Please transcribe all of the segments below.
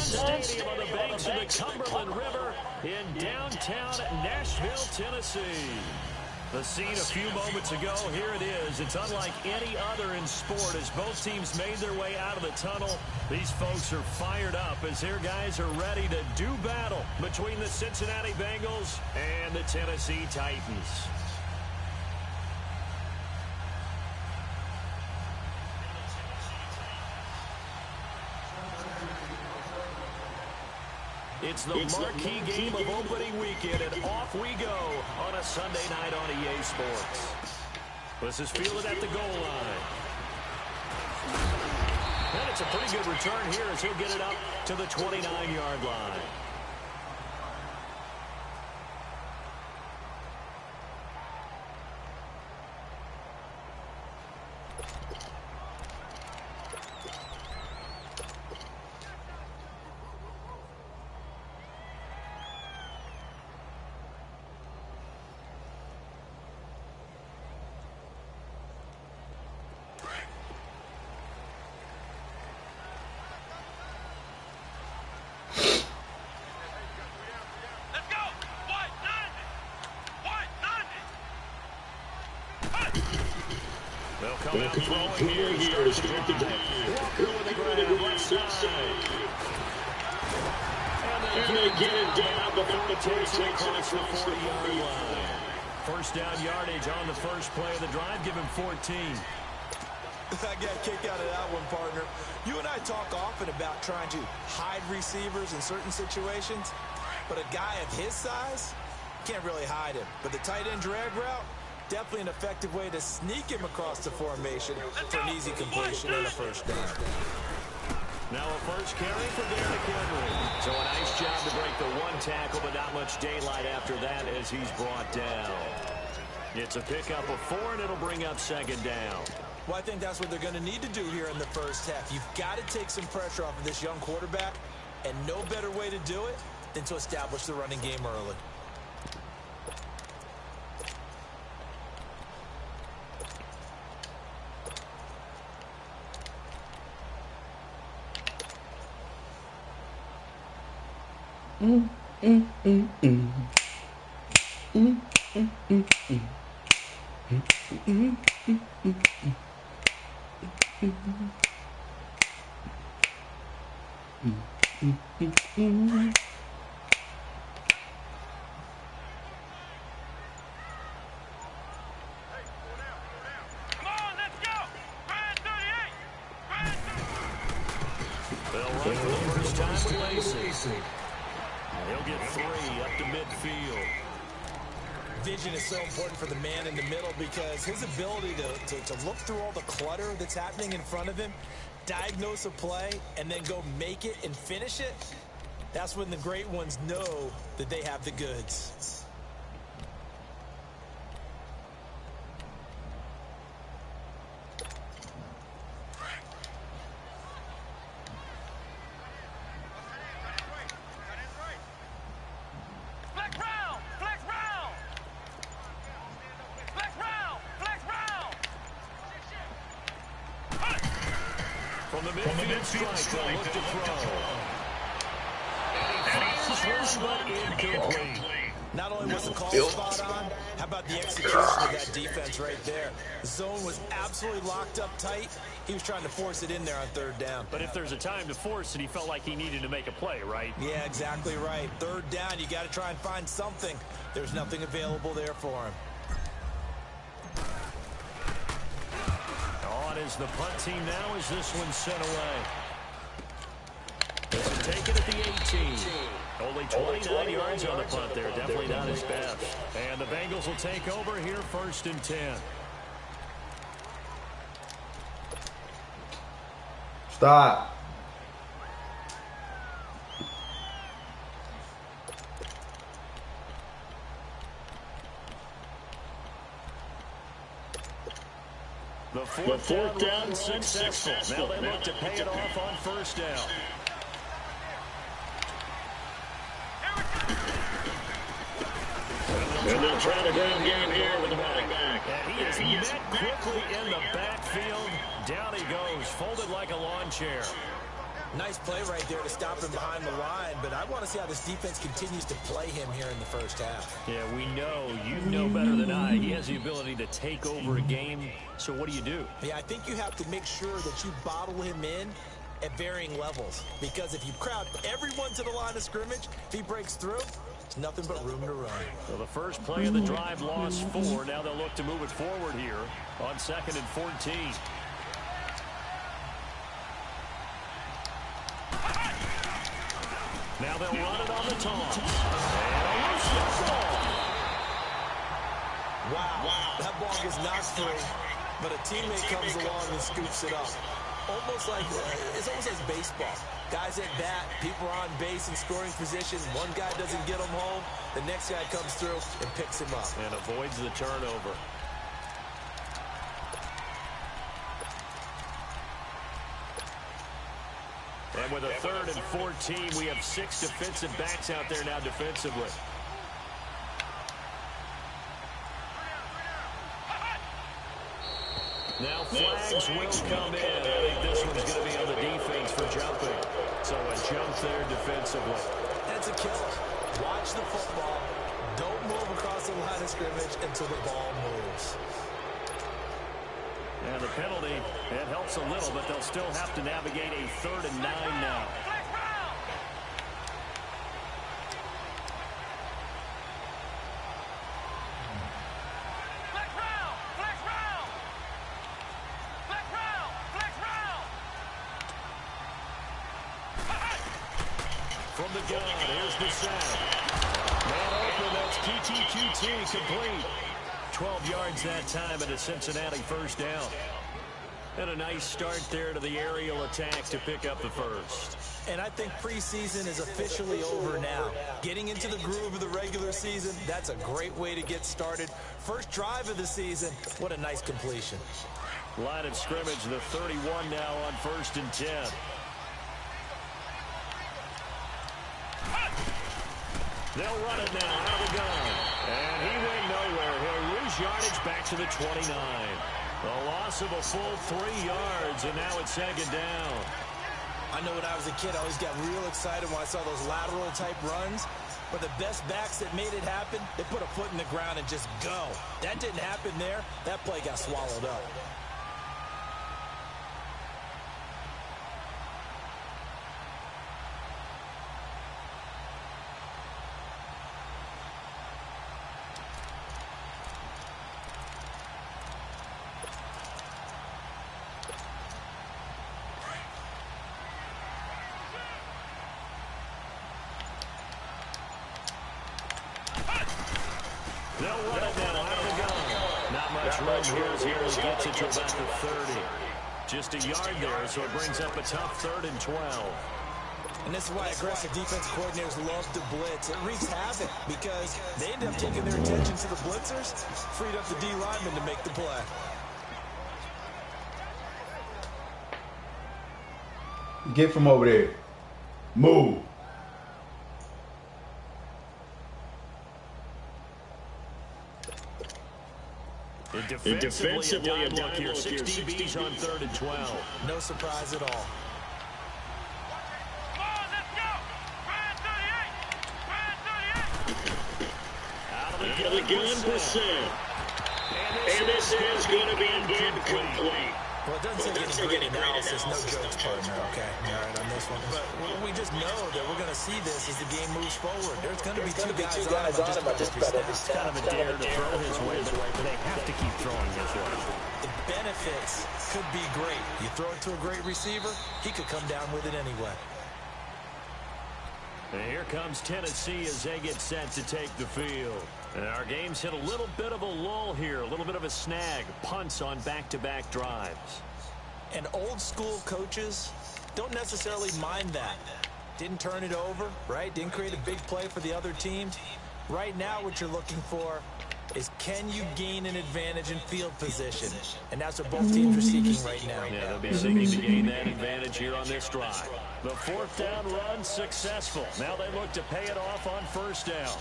Stadium on the banks of the Cumberland River in downtown Nashville, Tennessee. The scene a few moments ago, here it is. It's unlike any other in sport as both teams made their way out of the tunnel. These folks are fired up as their guys are ready to do battle between the Cincinnati Bengals and the Tennessee Titans. It's the marquee game of opening weekend, and off we go on a Sunday night on EA Sports. This is fielded at the goal line. And it's a pretty good return here as he'll get it up to the 29-yard line. They'll come out throwing here to start the drive. Walker with the grab, left side. And they get it down before it takes it across the 40-yard line. First down yardage on the first play of the drive. Give him 14. I got a kick out of that one, partner. You and I talk often about trying to hide receivers in certain situations, but a guy of his size can't really hide him. But the tight end drag route, definitely an effective way to sneak him across the formation for an easy completion and a first down. Now a first carry for Derrick Henry. So a nice job to break the one tackle, but not much daylight after that as he's brought down. It's a pickup of 4, and it'll bring up second down. Well, I think that's what they're going to need to do here in the first half. You've got to take some pressure off of this young quarterback, and no better way to do it than to establish the running game early. They'll run for the first time with Lacey. He'll get 3 up to midfield. Vision is so important for the man in the middle because his ability to look through all the clutter that's happening in front of him, diagnose a play, and then go make it and finish it, that's when the great ones know that they have the goods. From the midfield strike, look to throw. And he fires one incomplete. Not only was the call spot on, how about the execution of that defense right there? The zone was absolutely locked up tight. He was trying to force it in there on third down. But if there's a time to force it, he felt like he needed to make a play, right? Yeah, exactly right. Third down, you got to try and find something. There's nothing available there for him. Is the punt team now as this one's sent away. This is taken at the 18. Only 29 yards on the punt there. Definitely not his best. And the Bengals will take over here first and 10. Stop. The fourth down successful. Now they look to pay it off on first down. And they'll try to ground game here with the running back. And he is met quickly in the backfield. Down he goes, folded like a lawn chair. Nice play right there to stop him behind the line, but I want to see how this defense continues to play him here in the first half. Yeah, we know. You know better than I. He has the ability to take over a game, so what do? Yeah, I think you have to make sure that you bottle him in at varying levels, because if you crowd everyone to the line of scrimmage, if he breaks through, it's nothing but room to run. So the first play of the drive lost 4. Now they'll look to move it forward here on 2nd and 14. Now they'll run it on the toss. Wow, that ball gets knocked free, but a teammate comes along and scoops it up. It's almost like baseball. Guys at bat, people are on base in scoring position. One guy doesn't get him home. The next guy comes through and picks him up. And avoids the turnover. And with a 3rd and 14, we have 6 defensive backs out there now defensively. Now flags will come in. I think this one's going to be on the defense for jumping. So a jump there defensively. That's a killer. Watch the football. Don't move across the line of scrimmage until the ball moves. And the penalty, it helps a little, but they'll still have to navigate a 3rd and 9 now. From the gun, here's the set. Man open, that's QT complete. 12 yards that time and a Cincinnati first down. And a nice start there to the aerial attack to pick up the first. And I think preseason is officially over now. Getting into the groove of the regular season, that's a great way to get started. First drive of the season, what a nice completion. Line of scrimmage, the 31 now on 1st and 10. They'll run it now out of the gun. And he went nowhere. He'll lose yardage back to the 29. A loss of a full 3 yards, and now it's 2nd down. I know when I was a kid, I always got real excited when I saw those lateral-type runs. But the best backs that made it happen, they put a foot in the ground and just go. That didn't happen there. That play got swallowed up. They'll run it now out of the gun. Not much room here as he gets it to about the 30. Just a yard there, so it brings up a tough 3rd and 12. And this is why aggressive defense coordinators love to blitz. It wreaks havoc because they end up taking their attention to the blitzers, freed up the D lineman to make the play. Get from over there. Move. Defensively a dime look here. 6 DBs on 3rd and 12. No surprise at all. Out of the gun percent. And this is going to be incomplete. Well, it doesn't take any great analysis, no jokes, partner, okay? All right, on this one. But we just know that we're going to see this as the game moves forward. There's going to be two guys on him just about every snap. It's kind of a dare to throw his way, but they have to keep throwing his way. The benefits could be great. You throw it to a great receiver, he could come down with it anyway. And here comes Tennessee as they get set to take the field. And our game's hit a little bit of a lull here, a little bit of a snag. Punts on back-to-back drives. And old-school coaches don't necessarily mind that. Didn't turn it over, right? Didn't create a big play for the other team. Right now what you're looking for is can you gain an advantage in field position? And that's what both teams are seeking right now. Yeah, they'll be seeking to gain that advantage here on this drive. The 4th down run successful. Now they look to pay it off on 1st down.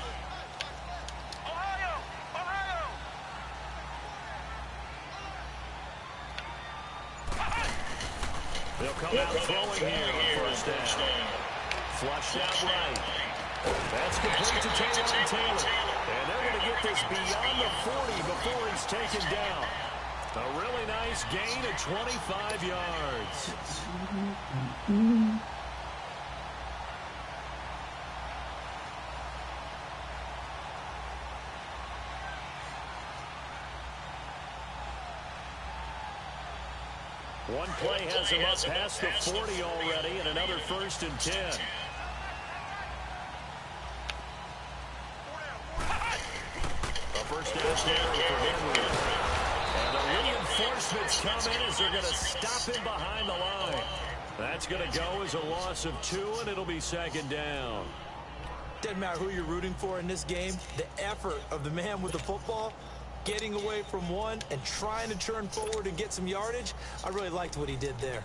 They'll come out throwing here on first down. Flushed out right. That's complete to Taylor. And they're going to get this beyond the 40 before he's taken down. A really nice gain of 25 yards. One play has him up past the 40 already, and another 1st and 10. A first down carry for Henry. And the reinforcements come in as they're going to stop him behind the line. That's going to go as a loss of 2, and it'll be 2nd down. Doesn't matter who you're rooting for in this game. The effort of the man with the football, getting away from one and trying to turn forward and get some yardage, I really liked what he did there.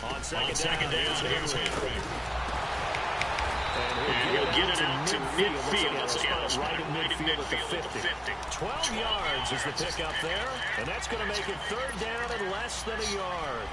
On second down, here's Henry. And he'll get it out to midfield. That's right in midfield at the 50. 12 yards is the pickup there, and that's going to make it 3rd down and less than a yard.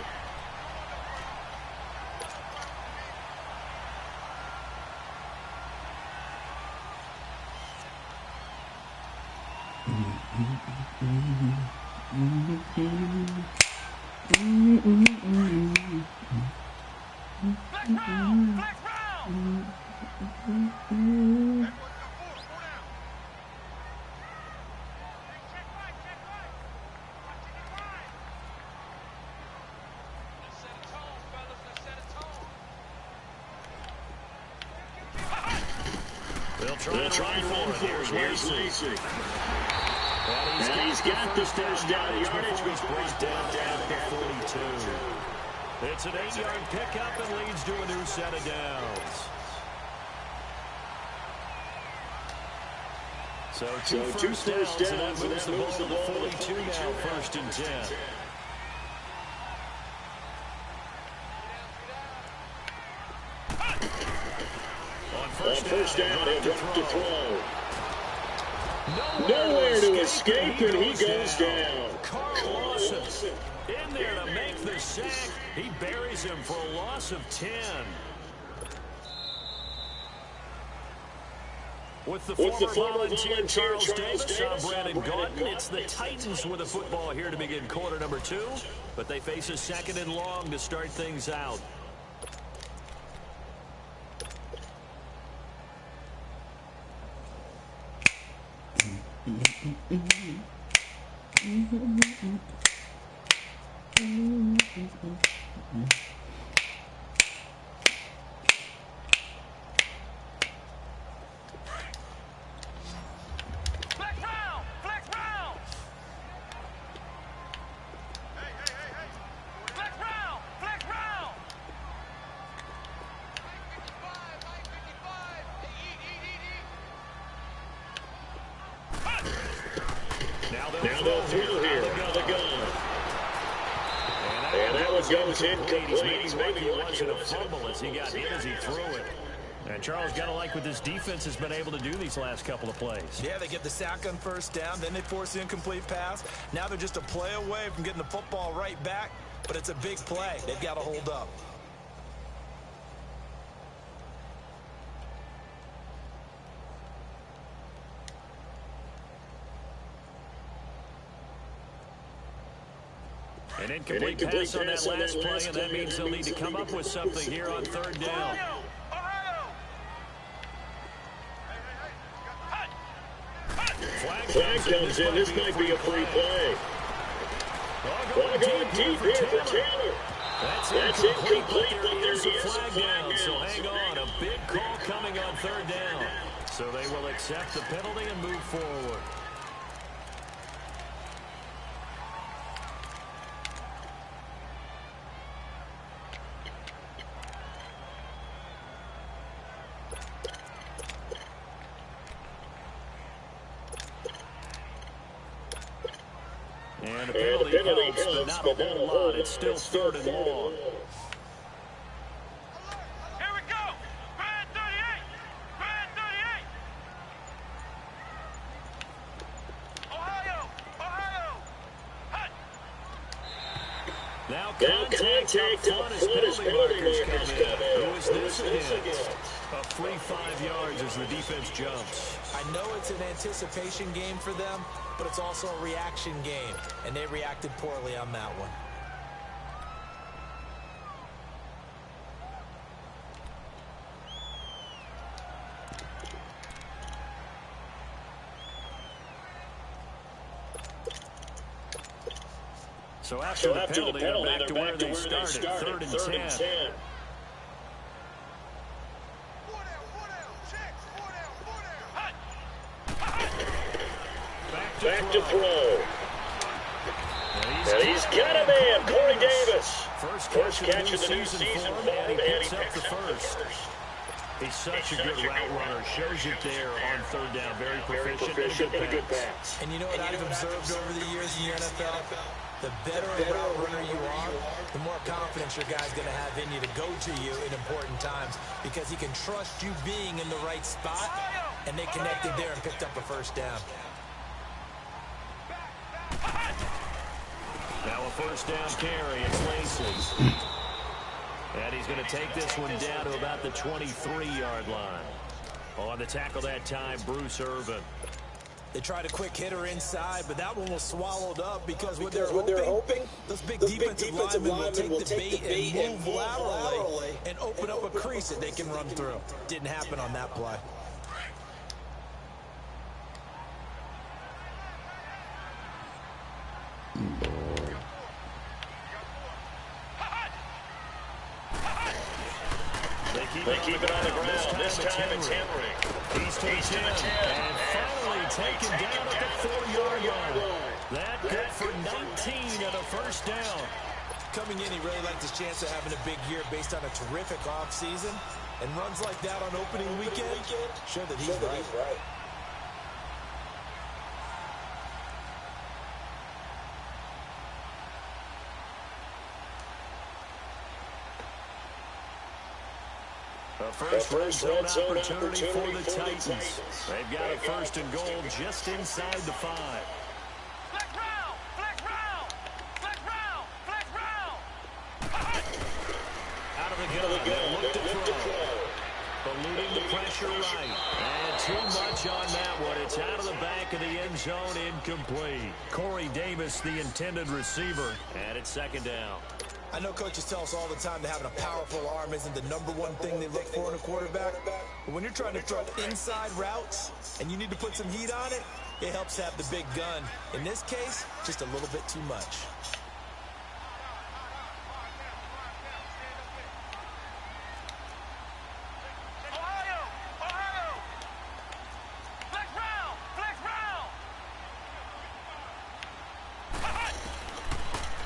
They'll try and run for it. Here's Lacey. And he's got the first down yardage before he's brought down at the 42. It's an 8-yard pickup and leads to a new set of downs. So two first downs, and that moves the ball to the 42 now, 1st and 10. On first down, he'll drop to throw. Nowhere to escape, and he goes down. Carl Lawson in there to make the sack. He buries him for a loss of 10. With the former volunteer Charles Davis, I'm Brandon Gaudin. It's the Titans with the football here to begin quarter number 2, but they face a 2nd and long to start things out. Now they'll throw here on the gun. And that one goes incomplete. Maybe he wasn't a fumble as he got hit as he threw it. And Charles, got to like what this defense has been able to do these last couple of plays. Yeah, they get the sack on first down, then they force the incomplete pass. Now they're just a play away from getting the football right back, but it's a big play. They've got to hold up. An incomplete pass on that last play, and that means they'll need to come up with something here on 3rd down. Flag comes in. This might be a free play. Ball going deep here for Taylor. That's incomplete, but there is a flag down. So hang on, a big call coming on 3rd down. So they will accept the penalty and move forward. And a helps, but not a whole lot. It's still 3rd and long. Now contact up front as penalty markers come in. Who is this against? A free 5 yards as the defense jumps. I know it's an anticipation game for them, but it's also a reaction game, and they reacted poorly on that one. So after the penalty, they're back to where they started, 3rd and 10. Back to throw. And he's got a man, Corey Davis. First catch of the new season for him, and he picks up the first. He's such a good route runner. Shows it there on 3rd down. Very proficient and a good pass. And you know what I've observed over the years in the NFL? The better a route runner you are, the more confidence your guy's going to have in you to go to you in important times because he can trust you being in the right spot, and they connected there and picked up a first down. Now a first down carry. It's Lacey. And he's going to take this one down to about the 23-yard line. On the tackle that time, Bruce Irvin. They tried a quick hitter inside, but that one was swallowed up because what they're hoping, those big defensive linemen will take the bait and move laterally and open up a crease that they can run through. Didn't happen on that play. They keep it on the ground. This time it's Henry. He's to the 10. And finally taken down at the 4-yard line. That good for 19 and a first down. Coming in, he really liked his chance of having a big year based on a terrific offseason. And runs like that on opening weekend show that he's right. A first red zone opportunity for the Titans. They've got a 1st and goal just inside the 5. Out of the gun, they'll look to throw. Eluding the pressure right. And too much on that one. It's out of the back of the end zone, incomplete. Corey Davis, the intended receiver, and it's 2nd down. I know coaches tell us all the time that having a powerful arm isn't the #1 thing they look for in a quarterback. But when you're trying to throw inside routes and you need to put some heat on it, it helps have the big gun. In this case, just a little bit too much.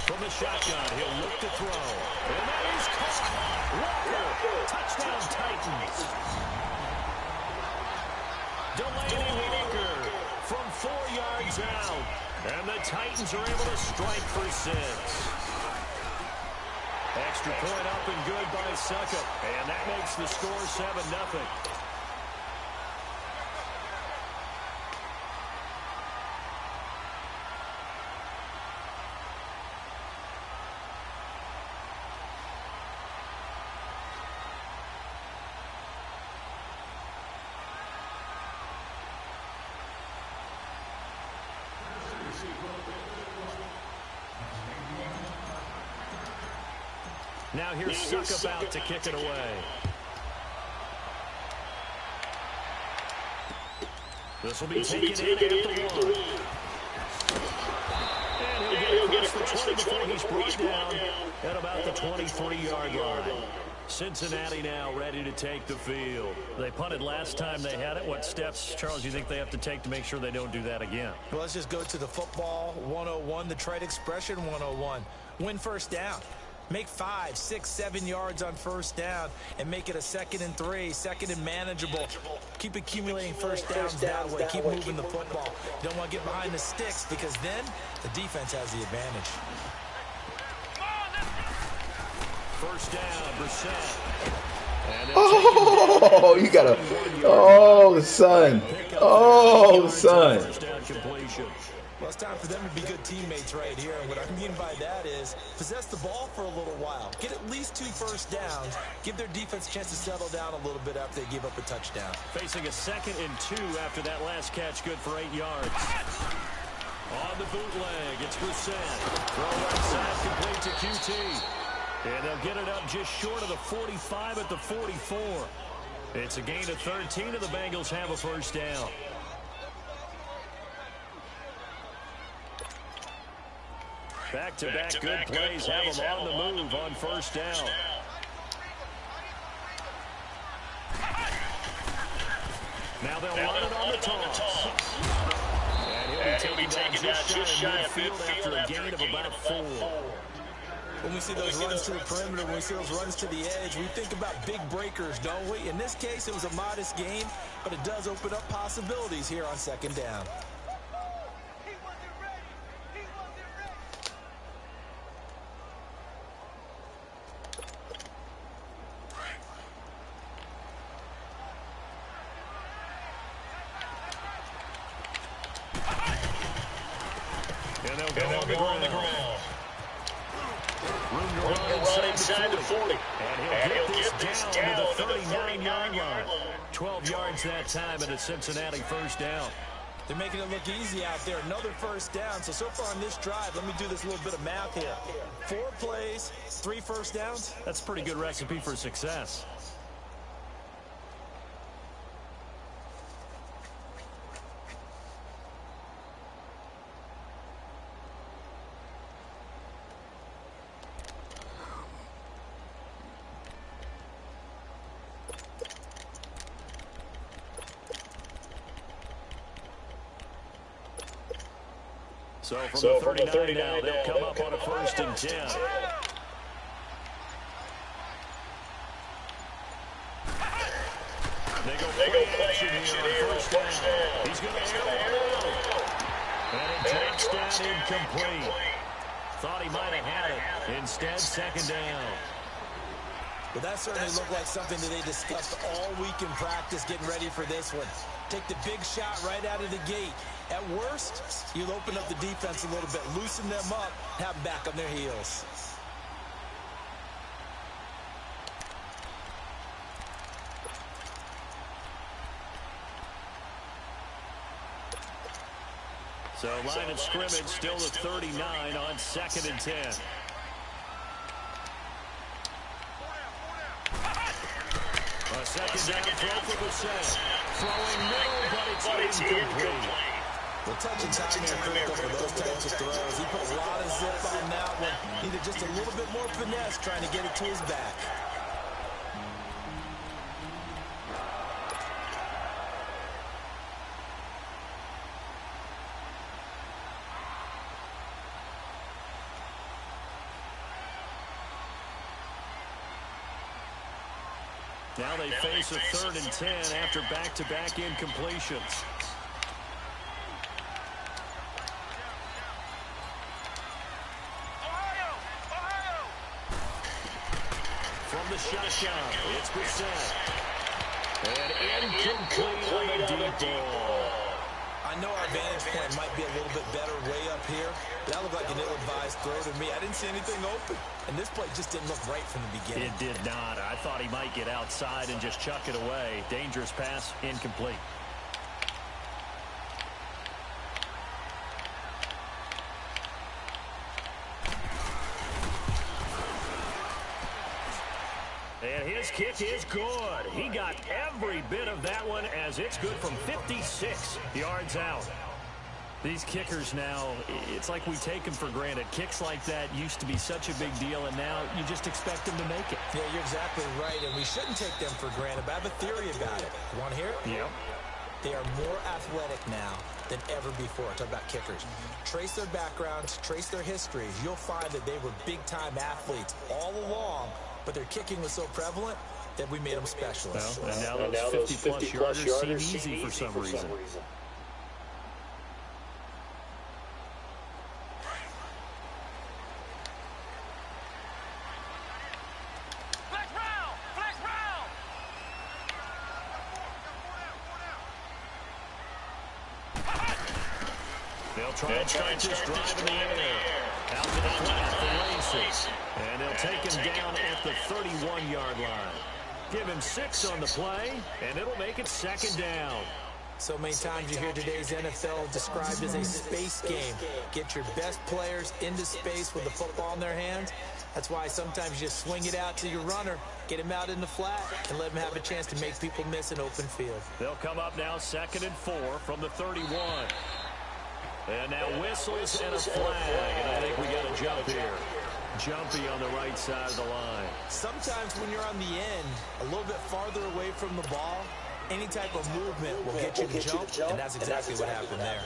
From the shotgun, he'll look to throw. And that is caught. Walker, touchdown Titans. Delaney Walker from 4 yards out. And the Titans are able to strike for 6. Extra point up and good by Suckup. And that makes the score 7-0. Now here's Suckup out to kick it away. This will be taken in at the 1. And he'll get across the 20 before he's brought down at about the 23-yard line. Cincinnati now ready to take the field. They punted last time they had it. What steps, Charles, do you think they have to take to make sure they don't do that again? Well, let's just go to the football 101, the trade expression 101. Win first down. Make 5, 6, 7 yards on first down and make it a 2nd and 3, 2nd and manageable. Keep accumulating first downs that way. Keep moving the football. You don't want to get behind the sticks because then the defense has the advantage. First down, Brissett. Oh, you got a... Oh, son. Oh, son. Well, it's time for them to be good teammates right here. And what I mean by that is possess the ball for a little while. Get at least 2 first downs. Give their defense a chance to settle down a little bit after they give up a touchdown. Facing a 2nd and 2 after that last catch, good for 8 yards. On the bootleg, it's Brissett. Throw right side, complete to QT. And they'll get it up just short of the 45 at the 44. It's a gain of 13, and the Bengals have a first down. Back-to-back good plays have them on the move on first down. Now they'll run it on the toss. And he'll be taken down just shy of midfield after a gain of about 4. When we see those runs to the perimeter, when we see those runs to the edge, we think about big breakers, don't we? In this case, it was a modest gain, but it does open up possibilities here on 2nd down. And they'll go on the ground. Room to run inside the 40. And he'll get this down to the 39-yard line. 12 yards that time and a Cincinnati first down. They're making it look easy out there. Another first down. So far on this drive, let me do this little bit of math here. 4 plays, 3 first downs. That's a pretty good recipe for success. So from the 39 now, they'll come up on a 1st and 10. They go play action here on first down. He's going to air it out. And it drops down incomplete. Thought he might have had it. Instead, 2nd down. Well, that certainly looked like something that they discussed all week in practice getting ready for this one. Take the big shot right out of the gate. At worst, you'll open up the defense a little bit, loosen them up, have them back on their heels. So line of scrimmage still the 39 on 2nd and 10. A 2nd down throw for Brissett. Throwing middle, but it's incomplete. The touch and timing are critical for those types of throws. He put a lot of zip on that one. Needed just a little bit more finesse trying to get it to his back. Now they face a 3rd and 10 after back-to-back incompletions. From the shotgun, it's Brissett. And incomplete on the deep ball. I know our vantage point might be a little bit better way up here, but that looked like an ill-advised throw to me. I didn't see anything open, and this play just didn't look right from the beginning. It did not. I thought he might get outside and just chuck it away. Dangerous pass, incomplete. And his kick is good. He got every bit of that one as it's good from 56 yards out. These kickers now, it's like we take them for granted. Kicks like that used to be such a big deal, and now you just expect them to make it. Yeah, you're exactly right, and we shouldn't take them for granted, but I have a theory about it. You want to hear it? Yep. They are more athletic now than ever before. Talk about kickers. Trace their backgrounds, trace their histories. You'll find that they were big-time athletes all along, but their kicking was so prevalent that we made them specialists. Well, and now those 50-plus yarders seem easy for some reason. They'll try and start this drive in the air. Out to the flat for Lacy. And they'll take him down at the 31-yard line. Give him 6 on the play, and it'll make it second down. So many times you hear today's NFL described as a space game. Get your best players into space with the football in their hands. That's why sometimes you just swing it out to your runner, get him out in the flat, and let him have a chance to make people miss an open field. They'll come up now 2nd and 4 from the 31. And now whistles and a flag, and I think we got a jump here. Jumpy on the right side of the line. Sometimes when you're on the end, a little bit farther away from the ball, any type of movement will get you to jump, and that's exactly what happened there.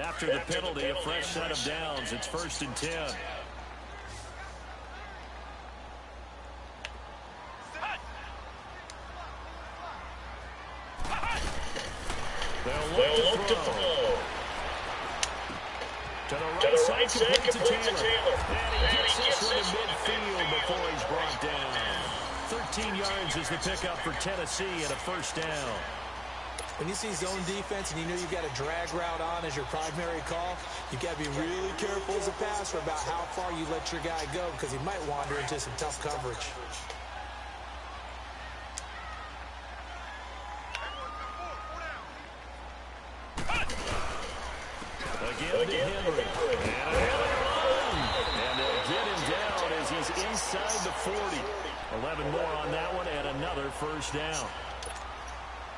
After the penalty, a fresh set of downs. It's 1st and 10. They'll look to throw. To the right side, complete to Taylor. And he gets this one in midfield before he's brought down. 13 yards is the pickup for Tennessee and a 1st down. When you see zone defense and you know you've got a drag route on as your primary call, you've got to be really careful as a passer about how far you let your guy go because he might wander into some tough coverage. Again to Henry. And they'll get him down as he's inside the 40. 11 more on that one and another 1st down.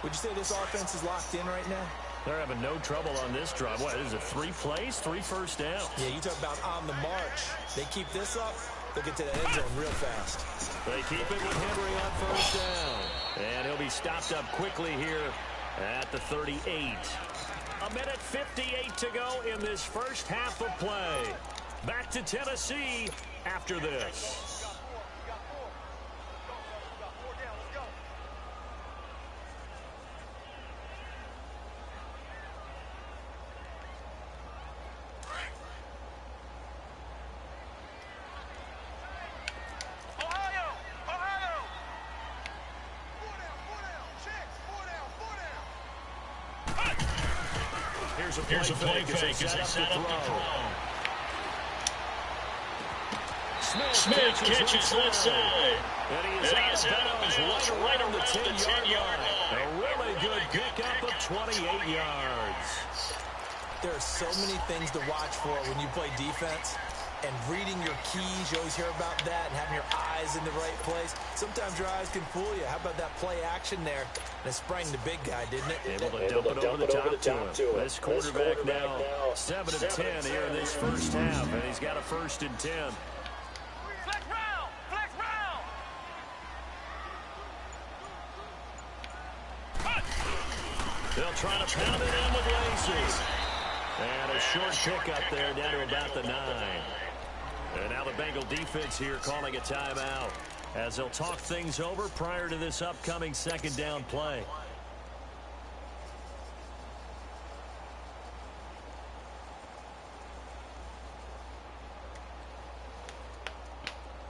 Would you say this offense is locked in right now? They're having no trouble on this drive. What, is it 3 plays, 3 1st downs? Yeah, you talk about on the march. They keep this up, they'll get to the end zone real fast. They keep it with Henry on 1st down. And he'll be stopped up quickly here at the 38. A minute 58 to go in this first half of play. Back to Tennessee after this. Here's a play fake as they set up the throw. Smith catches left side. And he is out of bounds right around the 10-yard line. A really good pickup of 28 yards. There are so many things to watch for when you play defense. And reading your keys, you always hear about that, and having your eyes in the right place. Sometimes your eyes can fool you. How about that play action there? And it sprang the big guy, didn't it? Able to dump it over the top to him. This quarterback now 7 of 10 here in this first half, and he's got a 1st and 10. Flex round! Flex round! They'll try to pound it in with Lacy. And a short pickup there down to about the 9. And now the Bengal defense here calling a timeout as they'll talk things over prior to this upcoming 2nd down play.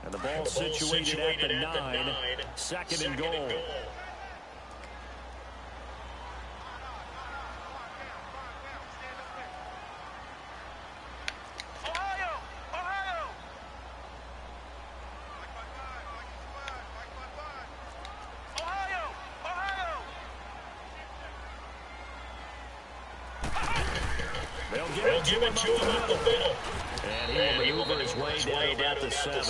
And the ball situated at the 9, 2nd and goal. They'll give it to him up the middle. And he will maneuver his way down about the 7.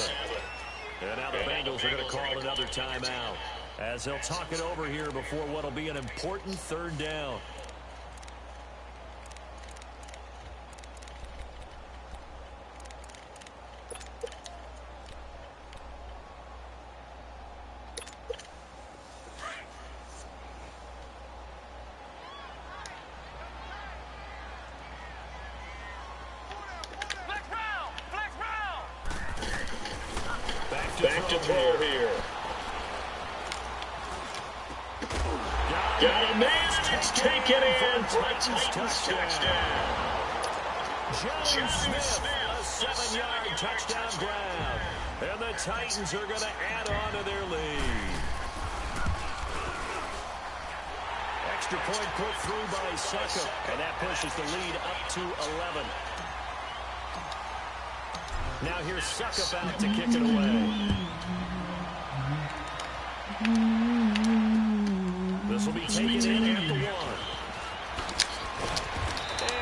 And now the Bengals are going to call another timeout as they'll talk it over here before what will be an important 3rd down. back to throw here. Got a man, it's taken in. Titans touchdown. John Smith, a 7-yard touchdown grab. And the Titans are going to add on to their lead. Extra point put through by Suckup, and that pushes the lead up to 11. Now here's Suckup out to kick it away. This will be taken in at the 1.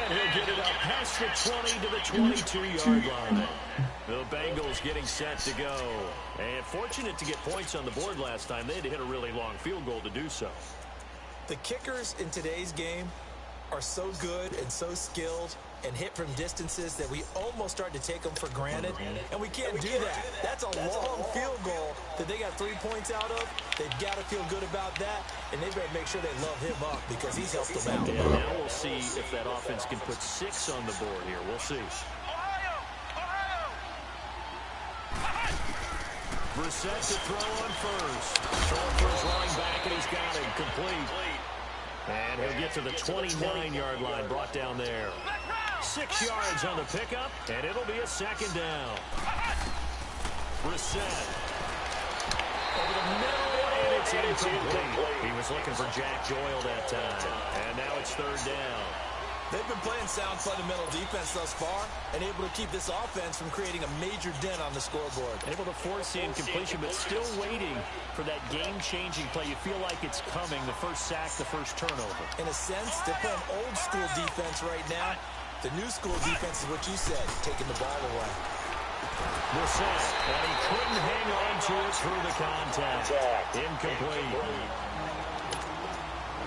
And he'll get it up past the 20 to the 22-yard line. The Bengals getting set to go. And fortunate to get points on the board last time. They had to hit a really long field goal to do so. The kickers in today's game are so good and so skilled and hit from distances that we almost start to take them for granted, and we can't do that. That's a long field goal that they got 3 points out of. They've got to feel good about that, and they better make sure they love him up because he's helped them out. Yeah, now we'll see if that offense can put 6 on the board here. We'll see. Brissett to throw on first. Short for his running back, and he's got it complete. And he'll get to the 29-yard line, brought down there. 6 yards on the pickup, and it'll be a second down. Brissett. Over the middle, and it's incomplete. He was looking for Jack Doyle that time. And now it's third down. They've been playing sound fundamental defense thus far and able to keep this offense from creating a major dent on the scoreboard. Able to force the incompletion, but still waiting for that game-changing play. You feel like it's coming, the first sack, the first turnover. In a sense, they're playing old-school defense right now. The new-school defense is what you said, taking the ball away. Brissett, and he couldn't hang on to it through the contact. Incomplete.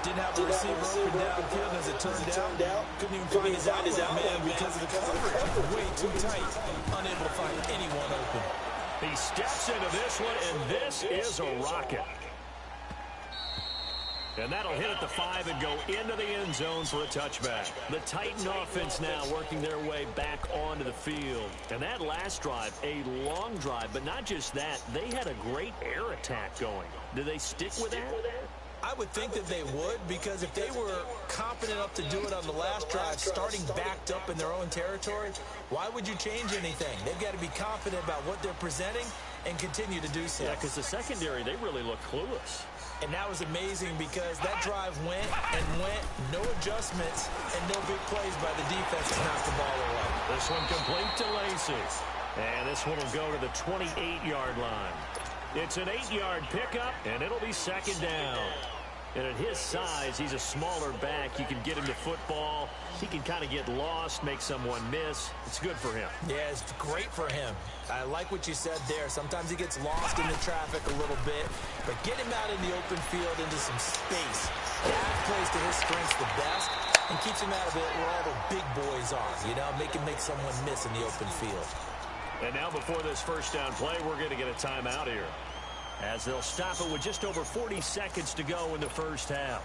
Didn't have a receiver open downfield as it turned out. Couldn't even find his outlet man because of the coverage. Way too tight. Unable to find anyone open. He steps into this one, and this is a rocket. And that'll hit at the 5 and go into the end zone for a touchback. The Titan offense now working their way back onto the field. And that last drive, a long drive, but not just that. They had a great air attack going. Do they stick with that? I would think that they would, because if they were confident enough to do it on the last drive, starting backed up in their own territory, why would you change anything? They've got to be confident about what they're presenting and continue to do so. Yeah, because the secondary, they really look clueless. And that was amazing because that drive went and went, no adjustments, and no big plays by the defense to knock the ball away. This one complete to Lacey. And this one will go to the 28-yard line. It's an 8-yard pickup, and it'll be second down. And at his size, he's a smaller back. You can get him to football. He can kind of get lost, make someone miss. It's good for him. Yeah, it's great for him. I like what you said there. Sometimes he gets lost in the traffic a little bit, but get him out in the open field into some space. That plays to his strengths the best and keeps him out of it where all the big boys are, you know, make someone miss in the open field. And now before this first down play, we're going to get a timeout here, as they'll stop it with just over 40 seconds to go in the first half.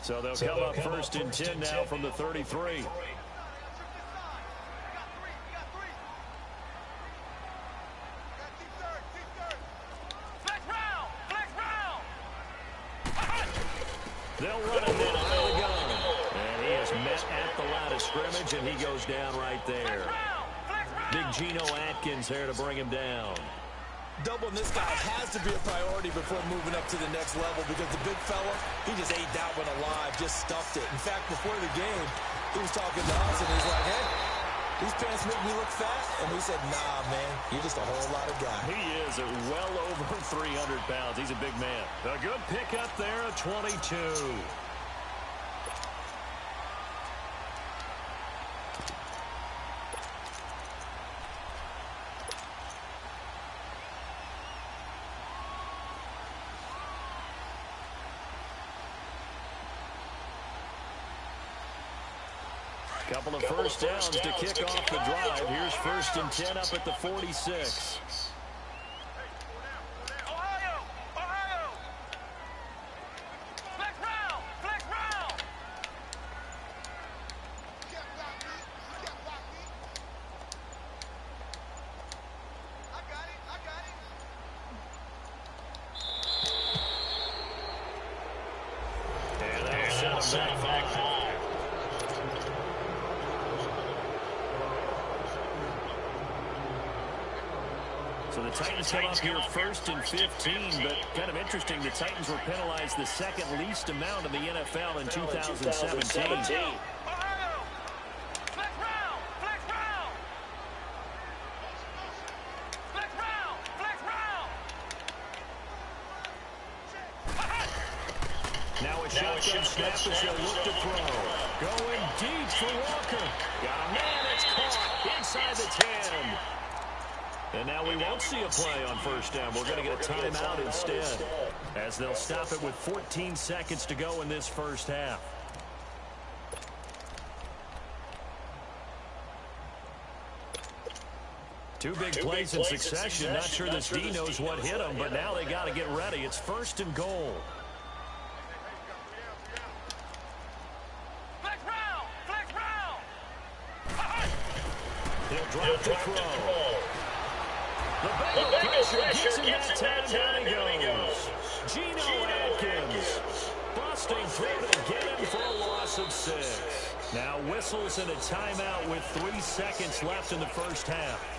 So they'll come up first and 10 now from the 33. They'll run it in out of the gun. And he is met at the line of scrimmage, and he goes down right there. Big Geno Atkins there to bring him down. Doubling this guy has to be a priority before moving up to the next level because the big fella, he just ate that one alive, just stuffed it. In fact, before the game, he was talking to us, and he's like, hey, these pants make me look fat. And we said, nah, man, you're just a whole lot of guy. He is at well over 300 pounds. He's a big man. A good pickup there, a 22. Couple of first downs to kick off the drive. Here's first and 10 up at the 46. set back 5. So the Titans come up here 1st and 15, but kind of interesting, the Titans were penalized the second least amount in the NFL in 2017. Now a shotgun snap as they'll look to throw. Going deep for Walker. Got a man that's caught inside the 10. And now we won't see a play on first down. We're going to get a timeout instead, as they'll stop it with 14 seconds to go in this first half. Two big plays in succession. Not sure this D knows what hit them, but now they got to get ready. It's 1st and goal. He'll drop the throw. The Bengals pressure gets him that time. Down he goes. Geno Atkins busting through to get him for a loss of 6. Now whistles and a timeout with 3 seconds left in the first half.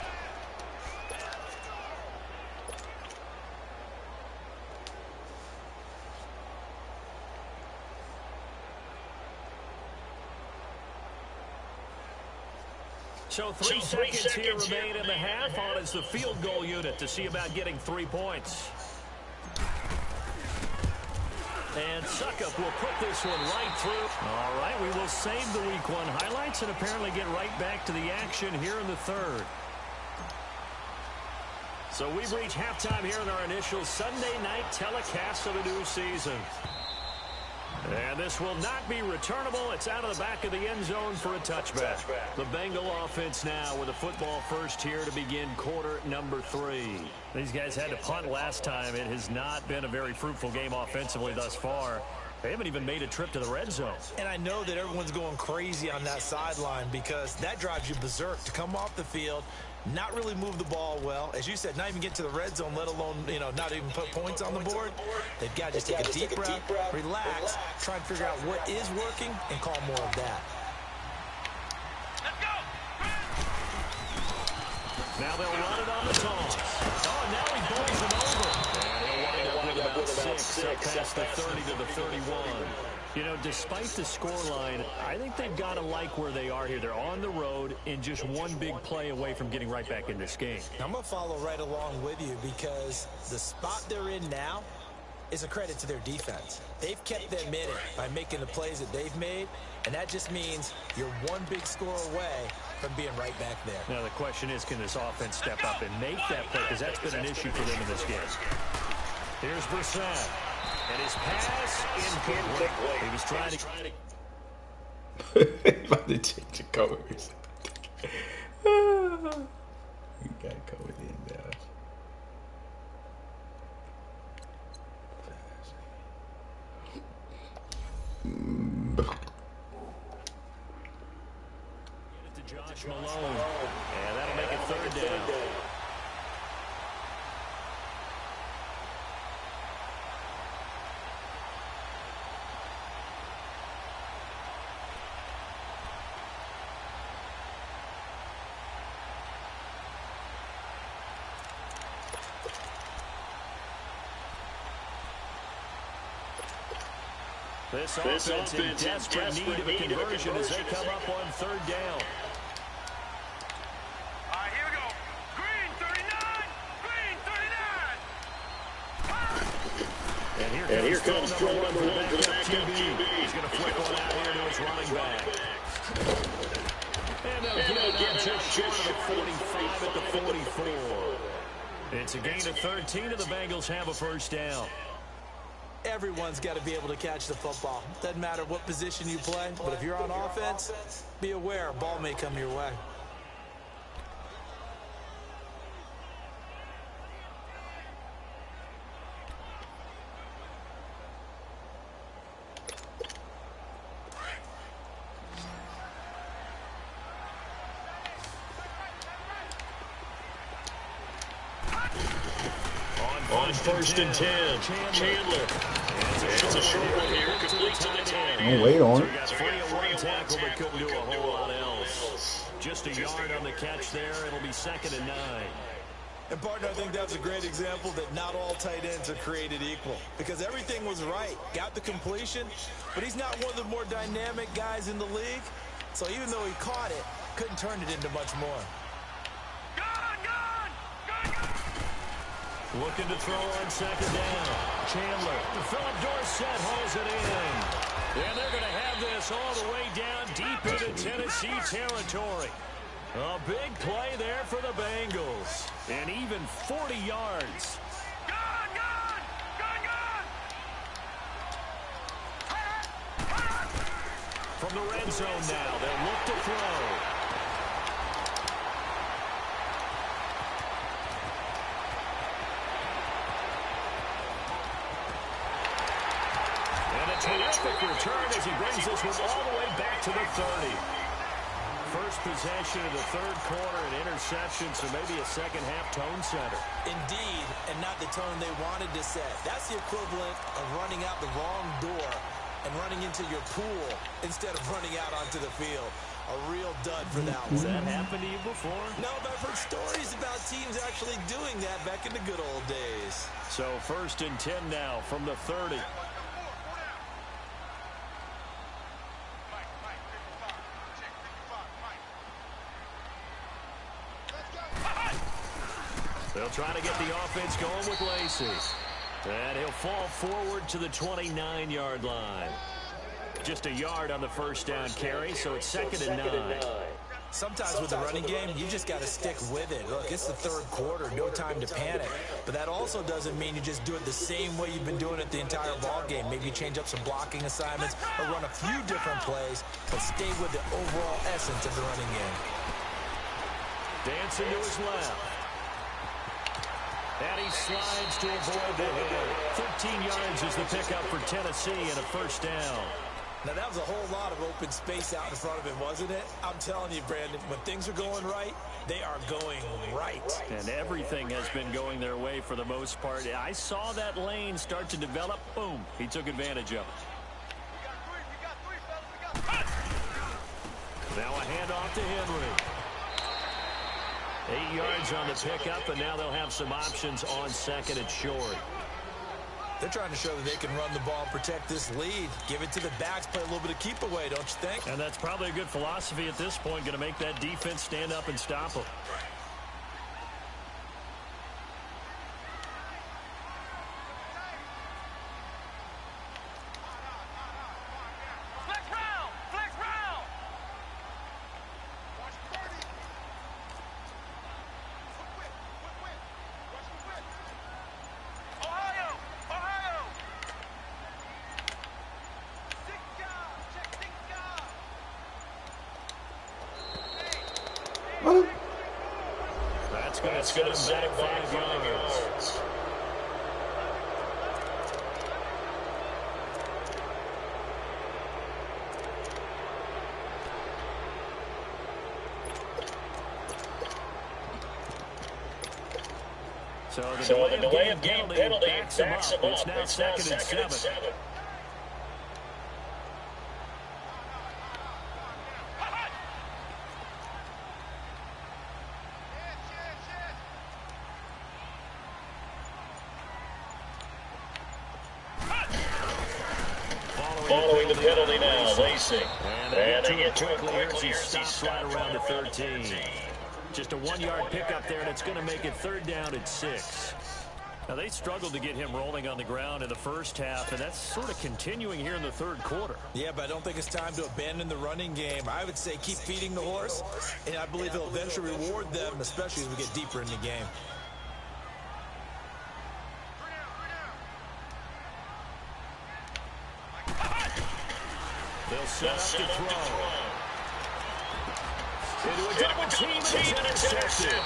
So 3 seconds here remain in the half. On is the field goal unit to see about getting 3 points. And Suckup will put this one right through. All right, we will save the Week 1 highlights and apparently get right back to the action here in the third. So we've reached halftime here in our initial Sunday night telecast of the new season. And this will not be returnable. It's out of the back of the end zone for a touchback. The Bengal offense now with a football first here to begin quarter number 3. These guys had to punt last time. It has not been a very fruitful game offensively thus far. They haven't even made a trip to the red zone. And I know that everyone's going crazy on that sideline because that drives you berserk to come off the field, not really move the ball well. As you said, not even get to the red zone, let alone, not even put points on the board. They've got to just take a deep breath, relax, try and figure out what is working, and call more of that. Let's go. Now they'll run it on the toss. Oh, and now he bowls it over. And he'll wind up with about 6 up past the 30 to the 31. Despite the scoreline, I think they've got to like where they are here. They're on the road and just one big play away from getting right back in this game. I'm going to follow right along with you because the spot they're in now is a credit to their defense. They've kept them in it by making the plays that they've made, and that just means you're one big score away from being right back there. Now the question is, can this offense step up and make that play? Because that's been an issue for them in this game. Here's Brissett. And his pass incomplete. He was trying to... About to change the colors. We got to go with it now. Get it to Josh Malone. And that'll make it 3rd down. This offense in desperate need of a conversion as they come up on 3rd down. All right, here we go. Green 39. Green 39. And here comes throw number 1 for the backup QB. He's going to flip one out here to his running back. And they'll get it just short of the 45 at the 44. It's a gain of 13, and the Bengals have a first down. Everyone's got to be able to catch the football. Doesn't matter what position you play, but if you're on offense, be aware a ball may come your way. On 1st and 10, Chandler. It's a short one here, complete to the tight end. Oh, wait on it. So we got 3 on one tackle, but couldn't do a whole lot else. Just a yard on the catch there. It'll be 2nd and 9. And, partner, I think that's a great example that not all tight ends are created equal. Because everything was right. Got the completion, but he's not one of the more dynamic guys in the league. So even though he caught it, couldn't turn it into much more. Looking to throw on 2nd down. Chandler. Philip Dorsett holds it in. And they're going to have this all the way down deep into Tennessee territory. A big play there for the Bengals. And even 40 yards. From the red zone now, they'll look to throw. And a terrific return as he brings this one all the way back to the 30. First possession of the 3rd quarter, an interception, so maybe a second-half tone setter. Indeed, and not the tone they wanted to set. That's the equivalent of running out the wrong door and running into your pool instead of running out onto the field. A real dud for that one. Has that happened to you before? No, but I've heard stories about teams actually doing that back in the good old days. So 1st and 10 now from the 30. They'll try to get the offense going with Lacey. And he'll fall forward to the 29-yard line. Just a yard on the 1st down carry, so it's 2nd and 9. Sometimes with the running game, you just got to stick with it. Look, it's the 3rd quarter, no time to panic. But that also doesn't mean you just do it the same way you've been doing it the entire ball game. Maybe change up some blocking assignments or run a few different plays, but stay with the overall essence of the running game. Dancing to his left. And he slides to avoid the hit. 13 yards is the pickup for Tennessee and a 1st down. Now, that was a whole lot of open space out in front of him, wasn't it? I'm telling you, Brandon, when things are going right, they are going right. And everything has been going their way for the most part. I saw that lane start to develop. Boom. He took advantage of it. Now a handoff to Henry. 8 yards on the pickup, and now they'll have some options on 2nd and short. They're trying to show that they can run the ball and protect this lead. Give it to the backs, play a little bit of keep away, don't you think? And that's probably a good philosophy at this point, going to make that defense stand up and stop them. That's going to set him back 5 yards. So the delay of game penalty backs him up. It's now 2nd and 7. Following the penalty now, Lacey. And they get to it quickly as he stops right around the 13. Just a 1-yard pickup there, and it's going to make it 3rd down at 6. Now, they struggled to get him rolling on the ground in the first half, and that's sort of continuing here in the 3rd quarter. Yeah, but I don't think it's time to abandon the running game. I would say keep feeding the horse, and I believe he'll eventually reward them, especially as we get deeper in the game. They'll set up to throw. Into a double team, and it's intercepted.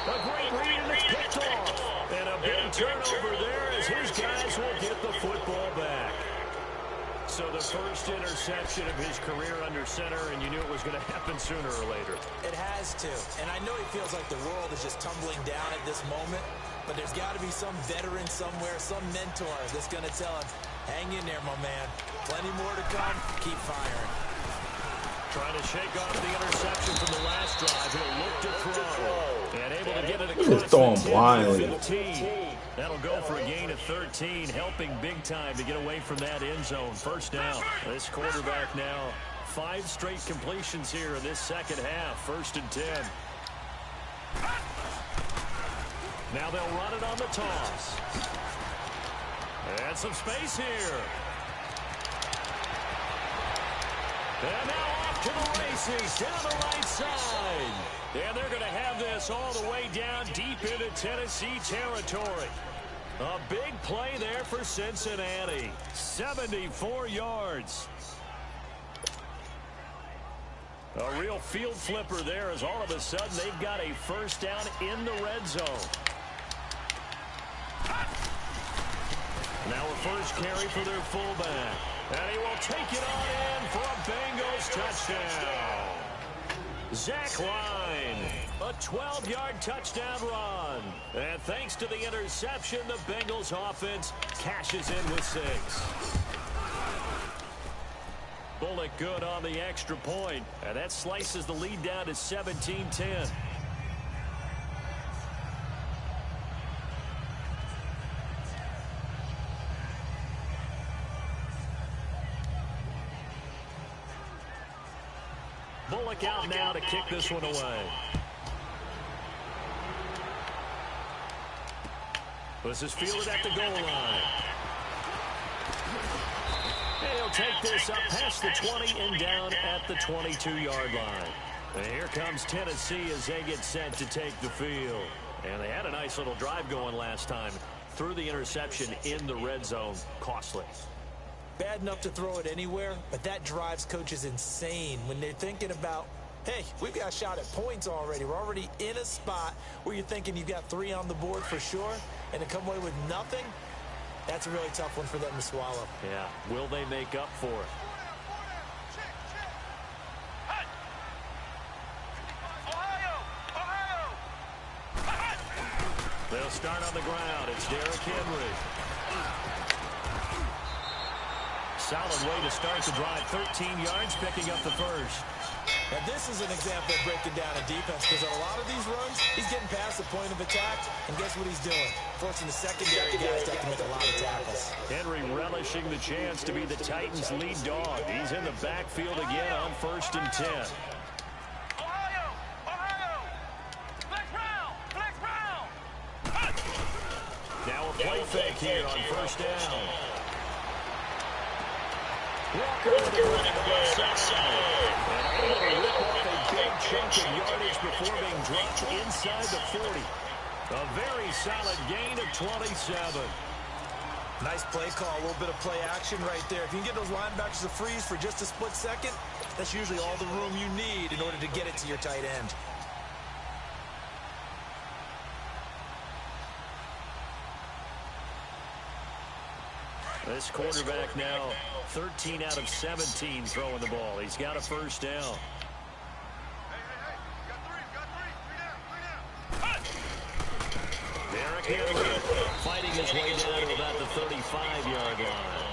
A great read, and it's picked off. And a big turnover there as his guys will get the football back. So the first interception of his career under center, and you knew it was going to happen sooner or later. It has to. And I know he feels like the world is just tumbling down at this moment. but there's got to be some veteran somewhere, some mentor that's going to tell him, hang in there, my man. Plenty more to come. Keep firing. Trying to shake off the interception from the last drive. He'll look to throw. And able to get it across throwing the 10 blindly. to 15. That'll go for a gain of 13, helping big time to get away from that end zone. First down. This quarterback now 5 straight completions here in this second half. 1st and 10. Now they'll run it on the toss. And some space here. And now off to the races down the right side. And they're going to have this all the way down deep into Tennessee territory. A big play there for Cincinnati. 74 yards. A real field flipper there as all of a sudden they've got a first down in the red zone. Now a first carry for their fullback. And he will take it on in for a Bengals touchdown. Zach Line, a 12-yard touchdown run. And thanks to the interception, the Bengals offense cashes in with 6. Bullock good on the extra point. And that slices the lead down to 17-10. Bullock out now to kick this one away. This is fielded at the goal line. And he'll take this up past the 20 and down at the 22-yard line. And here comes Tennessee as they get set to take the field. And they had a nice little drive going last time. Threw the interception in the red zone. Costly. Bad enough to throw it anywhere, but that drives coaches insane when they're thinking about, hey, we've got a shot at points already. We're already in a spot where you're thinking you've got 3 on the board for sure, and to come away with nothing, that's a really tough one for them to swallow. Yeah, will they make up for it? They'll start on the ground. It's Derrick Henry. Solid way to start the drive. 13 yards, picking up the first. Now, this is an example of breaking down a defense because on a lot of these runs, he's getting past the point of attack, and guess what he's doing? Forcing the secondary guys to have to make a lot of tackles. Henry relishing the chance to be the Titans' lead dog. He's in the backfield again on 1st and 10. Now a play fake here on 1st down. Walker running outside. And able to rip off a big chunk of yardage before being dropped inside the 40. A very solid gain of 27. Nice play call, a little bit of play action right there. If you can get those linebackers to freeze for just a split second, that's usually all the room you need in order to get it to your tight end. This quarterback now 13 out of 17 throwing the ball. He's got a first down. Derrick Henry fighting his way down to about the 35-yard line.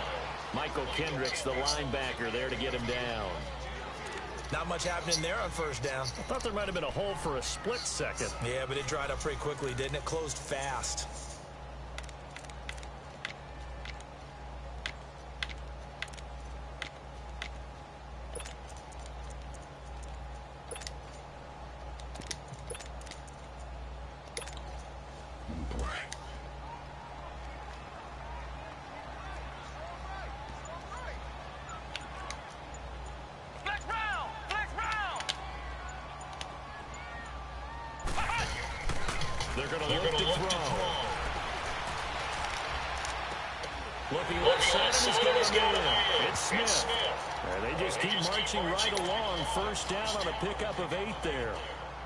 Michael Kendricks, the linebacker, there to get him down. Not much happening there on 1st down. I thought there might have been a hole for a split second. Yeah, but it dried up pretty quickly, didn't it? Closed fast. They're going to look to throw. Looking left side, and he's going to get it. It's Smith. And they just keep marching right along. First down on a pickup of 8 there.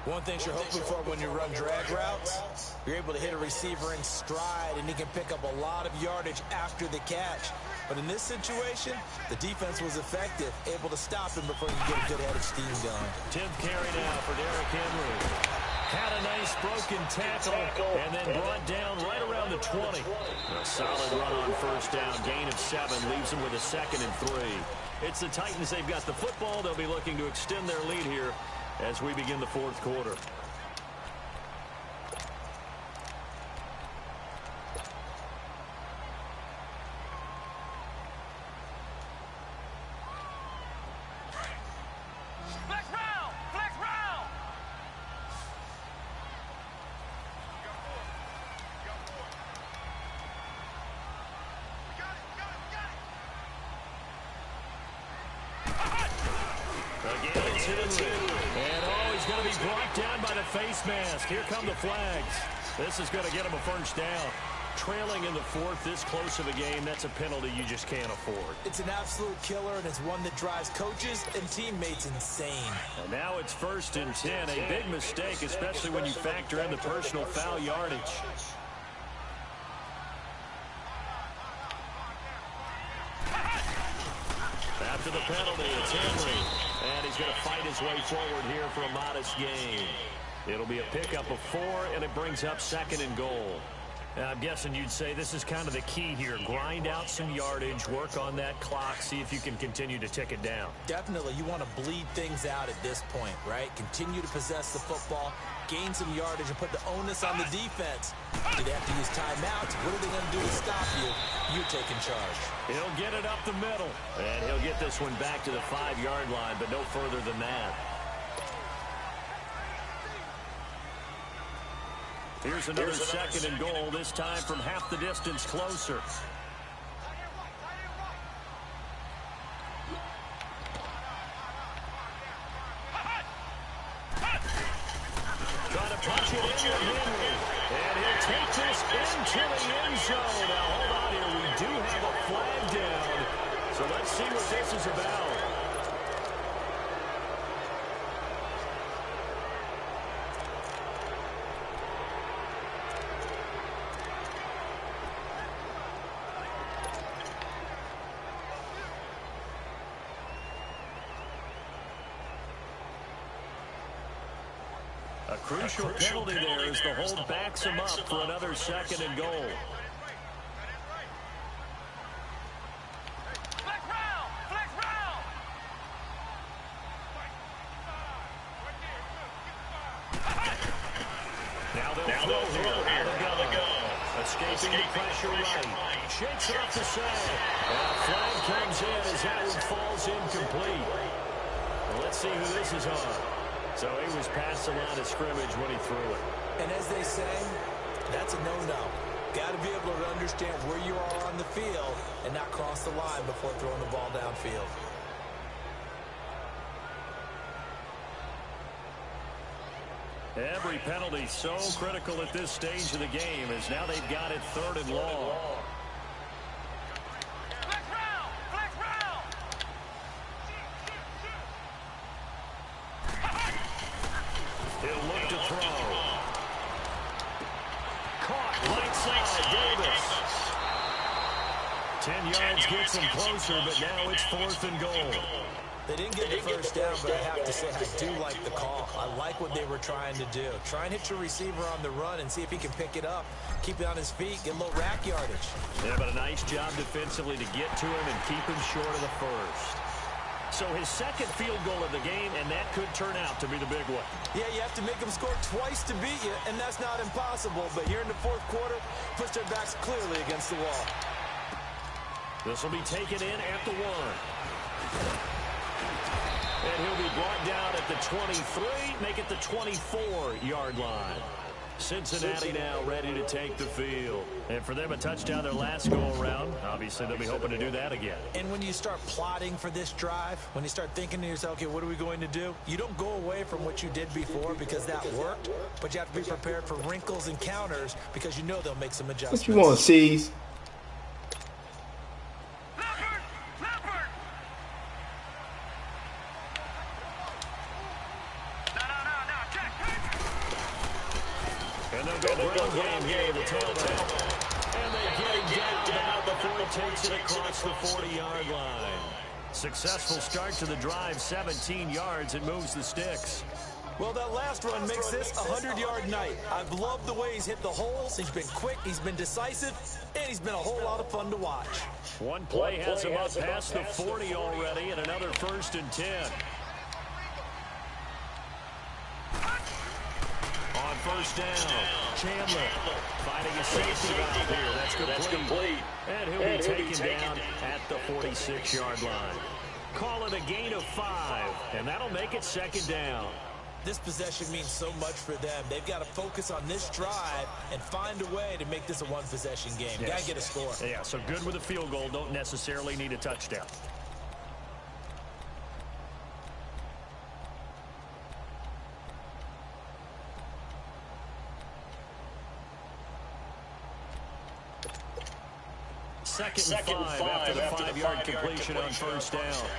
One thing you're hoping for when you run drag routes, you're able to hit a receiver in stride, and he can pick up a lot of yardage after the catch. But in this situation, the defense was effective, able to stop him before he could get a good head of steam going. 10th carry now for Derrick Henry. Had a nice broken tackle and then brought down right around the 20. A solid run on first down. Gain of 7 leaves them with a 2nd and 3. It's the Titans. They've got the football. They'll be looking to extend their lead here as we begin the 4th quarter. And he's going to be brought down by the face mask. Here come the flags. This is going to get him a first down. Trailing in the 4th, this close of a game, that's a penalty you just can't afford. It's an absolute killer, and it's one that drives coaches and teammates insane. And now it's 1st and 10. A big mistake, especially when you factor in the personal foul yardage. After the penalty, it's Henry. And he's going to fight his way forward here for a modest gain. It'll be a pickup of 4, and it brings up 2nd and goal. I'm guessing you'd say this is kind of the key here. Grind out some yardage, work on that clock, see if you can continue to tick it down. Definitely. You want to bleed things out at this point, right? Continue to possess the football, gain some yardage, and put the onus on the defense. Do they have to use timeouts? What are they going to do to stop you? You're taking charge. He'll get it up the middle, and he'll get this one back to the 5-yard line, but no further than that. Here's another 2nd and goal, this time from half the distance closer. Trying to punch it in with Henry. And he'll take this into the end zone. Now, hold on here. We do have a flag down. So let's see what this is about. A crucial penalty there as the hold backs him up for another 2nd and goal. Now they'll throw here. Out of go. Escaping the pressure right. Shakes off the side. And a flag comes in as that one falls incomplete. Well, let's see who this is on. So he was past the line of scrimmage when he threw it. And as they say, that's a no-no. Got to be able to understand where you are on the field and not cross the line before throwing the ball downfield. Every penalty so critical at this stage of the game as now they've got it 3rd and long. He'll look to throw. Caught right side, Davis. 10 yards gets him closer, but now it's 4th and goal. They didn't get the first down, but I have to say I do like the call. I like what they were trying to do. Try and hit your receiver on the run and see if he can pick it up. Keep it on his feet, get a little rack yardage. Yeah, but a nice job defensively to get to him and keep him short of the first. So his 2nd field goal of the game, and that could turn out to be the big one. Yeah, you have to make them score twice to beat you, and that's not impossible. But here in the 4th quarter, push their backs clearly against the wall. This will be taken in at the 1. And he'll be brought down at the 23, make it the 24-yard line. Cincinnati now ready to take the field. And for them, a touchdown their last go-around. Obviously, they'll be hoping to do that again. And when you start plotting for this drive, when you start thinking to yourself, okay, what are we going to do? You don't go away from what you did before because that worked, but you have to be prepared for wrinkles and counters because you know they'll make some adjustments. What you want, C's? Takes it across the 40-yard line. Successful start to the drive, 17 yards, and moves the sticks. Well, that last run makes this a 100-yard night. I've loved the way he's hit the holes. He's been quick, he's been decisive, and he's been a whole lot of fun to watch. One play has him up past the 40 already, and another 1st and 10. On 1st down, Chandler finding a safety valve here. That's complete. And he'll be taken down at the 46-yard line. Call it a gain of 5, and that'll make it 2nd down. This possession means so much for them. They've got to focus on this drive and find a way to make this a one-possession game. Yes. Got to get a score. Yeah, so good with a field goal. Don't necessarily need a touchdown. Second and 5 after the 5-yard completion on 1st down.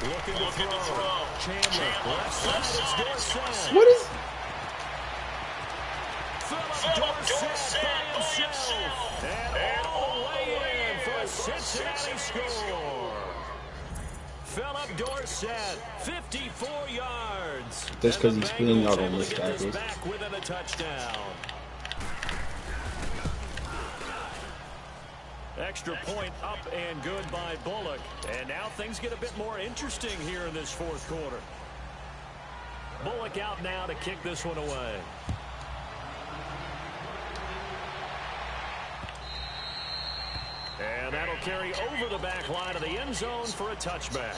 Looking to throw. Chandler. Left side, it's Dorsett. What is... Philip Dorsett by himself. And all the way in for a Cincinnati score. Philip Dorsett, 54 yards. Just because he's feeling out on this package. Back within a touchdown. Extra point up and good by Bullock. And now things get a bit more interesting here in this 4th quarter. Bullock out now to kick this one away. And that'll carry over the back line of the end zone for a touchback.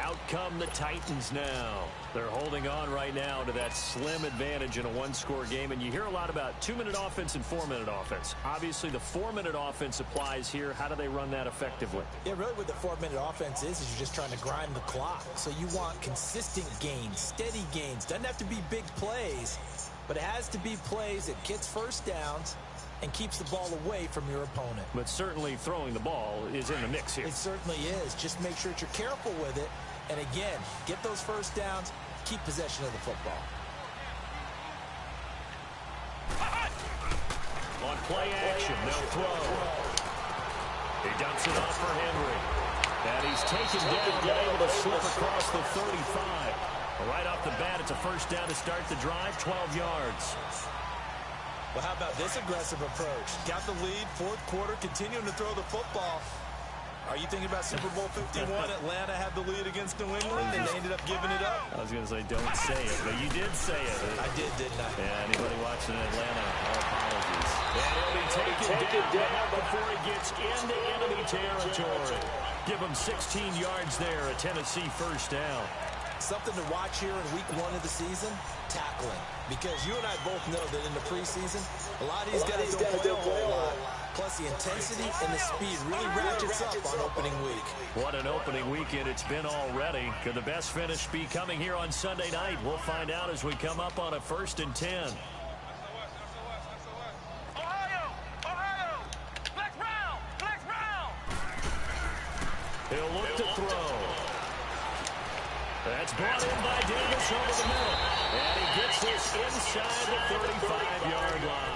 Out come the Titans now. They're holding on right now to that slim advantage in a one-score game. And you hear a lot about 2-minute offense and 4-minute offense. Obviously, the 4-minute offense applies here. How do they run that effectively? Yeah, really what the 4-minute offense is you're just trying to grind the clock. So you want consistent gains, steady gains. Doesn't have to be big plays, but it has to be plays that gets first downs and keeps the ball away from your opponent. But certainly throwing the ball is in the mix here. It certainly is. Just make sure that you're careful with it. And again, get those first downs, keep possession of the football. On play action, they'll throw. He dumps it off for Henry. And he's taken down, but able to slip across the 35. Right off the bat, it's a first down to start the drive, 12 yards. Well, how about this aggressive approach? Got the lead, 4th quarter, continuing to throw the football. Are you thinking about Super Bowl 51? Atlanta had the lead against New England, and they ended up giving it up? I was going to say, don't say it, but you did say it. I did, didn't I? Yeah, anybody watching Atlanta, all apologies. And he'll be taken down before he gets into enemy territory. Give him 16 yards there, a Tennessee first down. Something to watch here in week 1 of the season, tackling. Because you and I both know that in the preseason, a lot of these guys don't play a whole lot. Plus, the intensity and the speed really ratchets up on opening week. What an opening weekend it's been already. Could the best finish be coming here on Sunday night? We'll find out as we come up on a 1st and 10. Ohio! Flex round! He'll look to throw. That's brought in by Davis over the middle. And he gets this inside the 35-yard line.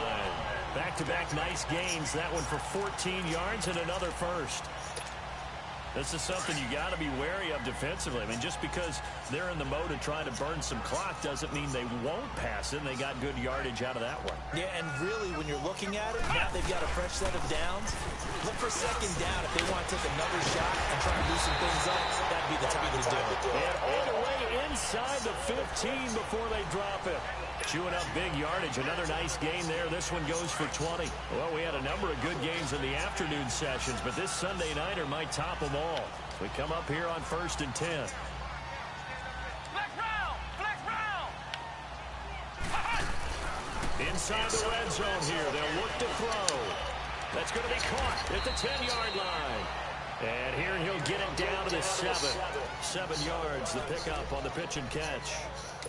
Back-to-back nice gains. That one for 14 yards and another first. This is something you got to be wary of defensively. I mean, just because they're in the mode of trying to burn some clock doesn't mean they won't pass it. And they got good yardage out of that one. Yeah, and really, when you're looking at it, now they've got a fresh set of downs. Look for 2nd down if they want to take another shot and try to do some things up. That'd be the time to do it. And all the way inside the 15 before they drop it. Chewing up big yardage. Another nice gain there. This one goes for 20. Well, we had a number of good games in the afternoon sessions, but this Sunday nighter might top them all. We come up here on 1st and 10. Flex round! Inside the red zone here. They'll look to throw. That's going to be caught at the 10-yard line. And here he'll get it down to the 7. 7 yards, the pickup on the pitch and catch.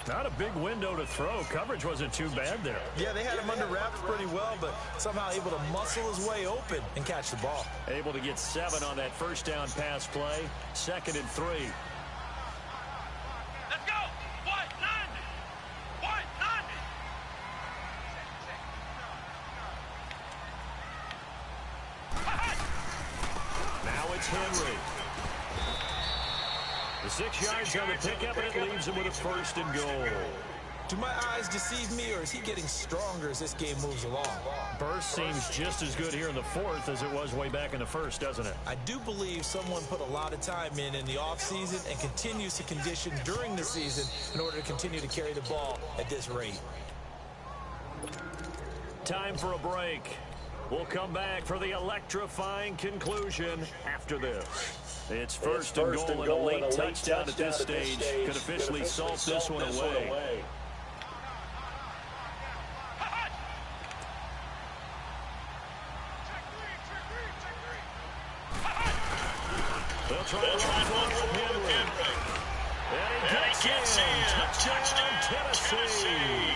Not a big window to throw. Coverage wasn't too bad there. Yeah, they had him under wraps pretty well, but somehow able to muscle his way open and catch the ball. Able to get 7 on that first down pass play. 2nd and 3. Let's go! White 90! Now it's Henry. The 6 yards on the pickup, and it leaves him with a 1st and goal. Do my eyes deceive me, or is he getting stronger as this game moves along? Burst seems just as good here in the 4th as it was way back in the 1st, doesn't it? I do believe someone put a lot of time in the offseason and continues to condition during the season in order to continue to carry the ball at this rate. Time for a break. We'll come back for the electrifying conclusion after this. It's first and goal and a late touchdown at this stage could officially salt this one away. They'll try to run Henry. And he gets in. Touchdown, Tennessee.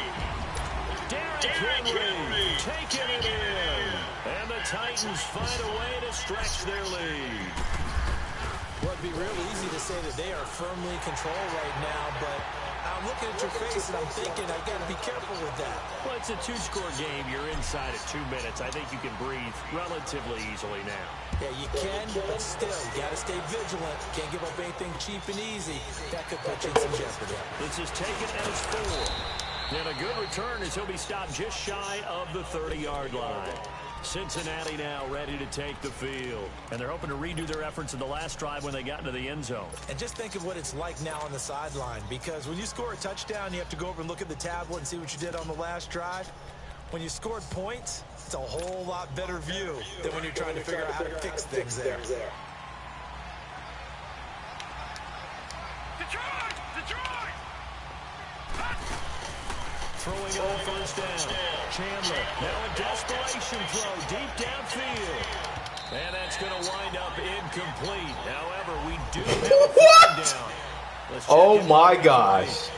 Derrick Henry taking it in. And the Titans find a way to stretch their lead. Well, it'd be real easy to say that they are firmly in control right now, but I'm looking at your face and I'm thinking I got to be careful with that. Well, it's a 2-score game. You're inside at 2 minutes. I think you can breathe relatively easily now. Yeah, you can, but still, you got to stay vigilant. Can't give up anything cheap and easy. That could put you in some jeopardy. This is taken as 4. And a good return as he'll be stopped just shy of the 30-yard line. Cincinnati now ready to take the field. And they're hoping to redo their efforts in the last drive when they got into the end zone. And just think of what it's like now on the sideline, because when you score a touchdown, you have to go over and look at the tablet and see what you did on the last drive. When you scored points, it's a whole lot better view than when you're trying to figure out how to fix things there. Detroit! Throwing on 1st down. Chandler, now a desperation throw deep downfield. And that's going to wind up incomplete. However, we do have a What? down. Oh my gosh.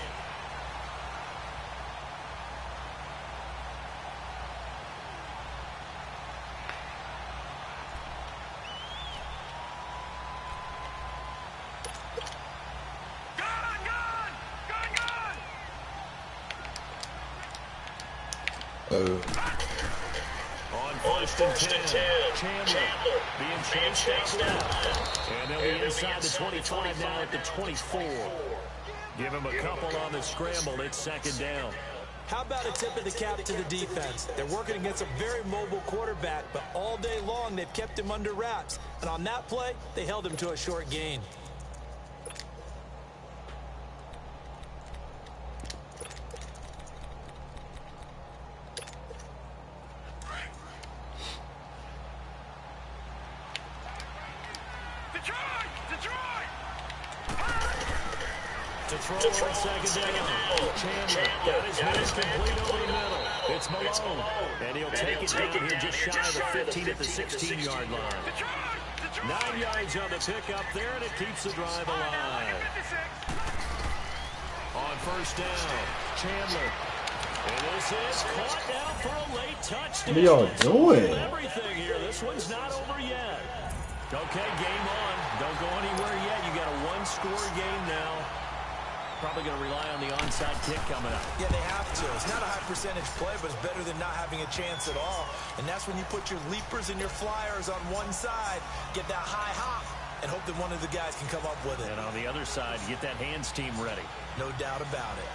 On 1st and 10, Chandler being chased out left. And they'll be inside the 25 now at the 24. Give him a couple on the scramble. It's 2nd down. How about a tip of the cap to the defense? They're working against a very mobile quarterback, but all day long they've kept him under wraps. And on that play, they held him to a short gain. Detroit on 2nd down. Chandler got his hands complete over the middle. It's Malone. And he'll take it down here just shy of the 15 at the 16-yard line. 9 yards on the pickup there, and it keeps the drive alive. On 1st down, Chandler. And this is caught now for a late touchdown. What are y'all doing? Everything here. This one's not over yet. Okay, game on. Don't go anywhere yet. You got a 1-score game now. Probably going to rely on the onside kick coming up. Yeah, they have to. It's not a high percentage play, but it's better than not having a chance at all. And that's when you put your leapers and your flyers on one side, get that high hop, and hope that one of the guys can come up with it. And on the other side, get that hands team ready. No doubt about it.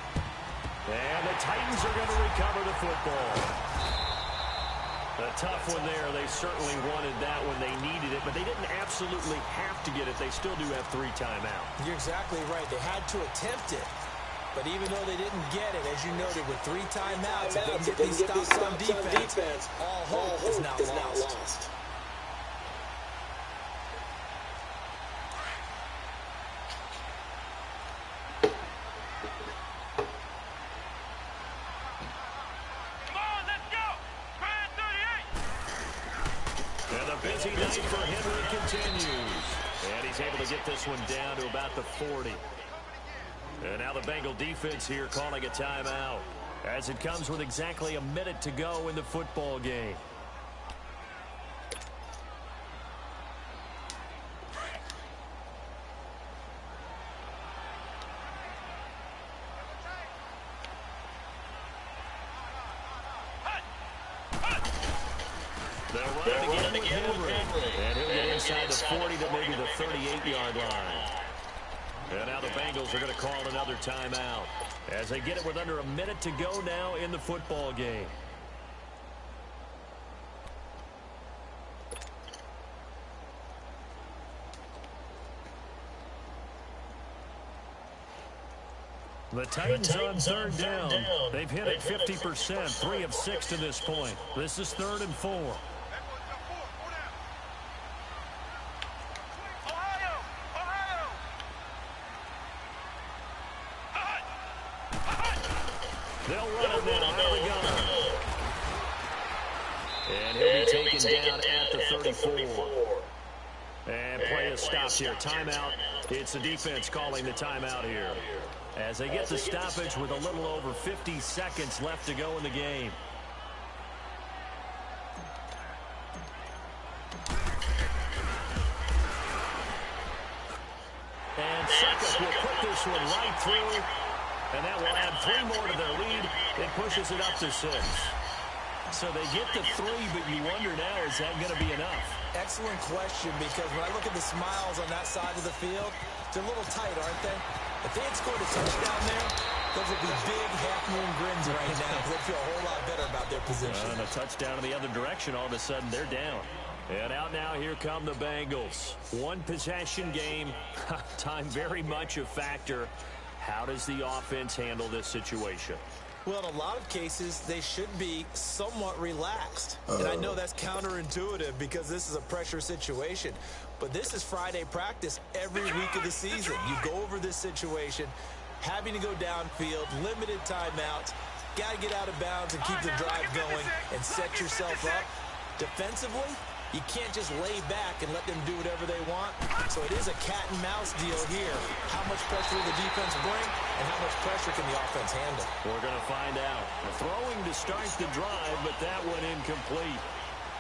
And the Titans are going to recover the football. A tough one there. They certainly wanted that when they needed it, but they didn't absolutely have to get it. They still do have 3 timeouts. You're exactly right. They had to attempt it. But even though they didn't get it, as you noted, with 3 timeouts, if they can get these stops on defense, all hope is not lost. Busy night for Henry continues. And he's able to get this one down to about the 40. And now the Bengal defense here calling a timeout, as it comes with exactly a minute to go in the football game. They'll run again with Henry. And he'll get inside the 40 to maybe the 38-yard line. And Bengals are going to call another timeout as they get it with under a minute to go now in the football game. The Titans on third down. They've hit it 50%, 3 of 6 to this point. This is 3rd and 4. Ohio! Ohio! They'll run it now out of the gun. And he'll be taken down at the 34. And play is stopped here. Timeout. It's the defense calling the timeout here, as they get the stoppage with a little over 50 seconds left to go in the game. And Suckup will put this one right through, and that will add 3 more to their lead. It pushes it up to 6. So they get to 3, but you wonder now, is that going to be enough? Excellent question, because when I look at the smiles on that side of the field, they're a little tight, aren't they? If they had scored a touchdown there, those would be big half-moon grins right now, because they'd feel a whole lot better about their position. And a touchdown in the other direction, all of a sudden they're down. And out now, here come the Bengals. One possession game, time very much a factor. How does the offense handle this situation? Well, in a lot of cases, they should be somewhat relaxed. And I know that's counterintuitive because this is a pressure situation. But this is Friday practice every week of the season. You go over this situation, having to go downfield, limited timeouts, got to get out of bounds and keep the drive going and set yourself up. Defensively, you can't just lay back and let them do whatever they want. So it is a cat-and-mouse deal here. How much pressure will the defense bring, and how much pressure can the offense handle? We're going to find out. Throwing to start the drive, but that one incomplete.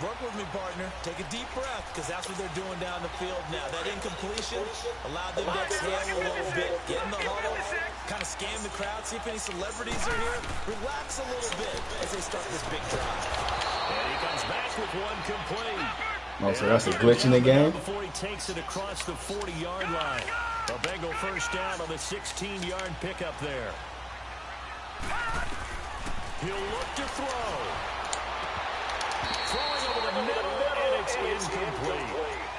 Work with me, partner. Take a deep breath, because that's what they're doing down the field now. That incompletion allowed them to exhale a little bit, get in the huddle, kind of scan the crowd, see if any celebrities are here. Relax a little bit as they start this big drive. And he comes back with one complete. Oh, so that's a glitch in the game? Before he takes it across the 40-yard line. A Bengal first down on the 16-yard pickup there. He'll look to throw. Throwing over the middle, and it's incomplete.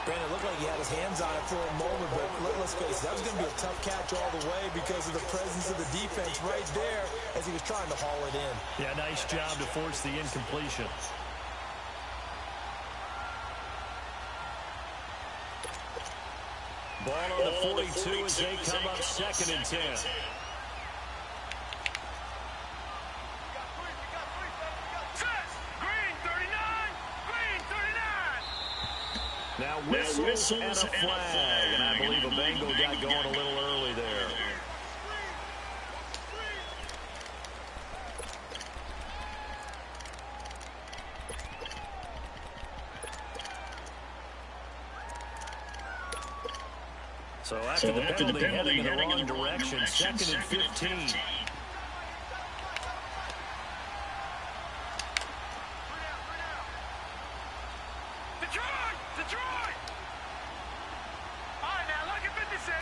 Brandon, it looked like he had his hands on it for a moment, but let's face it, that was going to be a tough catch all the way because of the presence of the defense right there as he was trying to haul it in. Yeah, nice job to force the incompletion. Ball on the 42 as they come up 2nd and 10. Now whistles and a flag, and I believe a Bengal got going a little early there. So after the penalty heading in the wrong direction, 2nd and 15. Detroit! All right, now look at 56.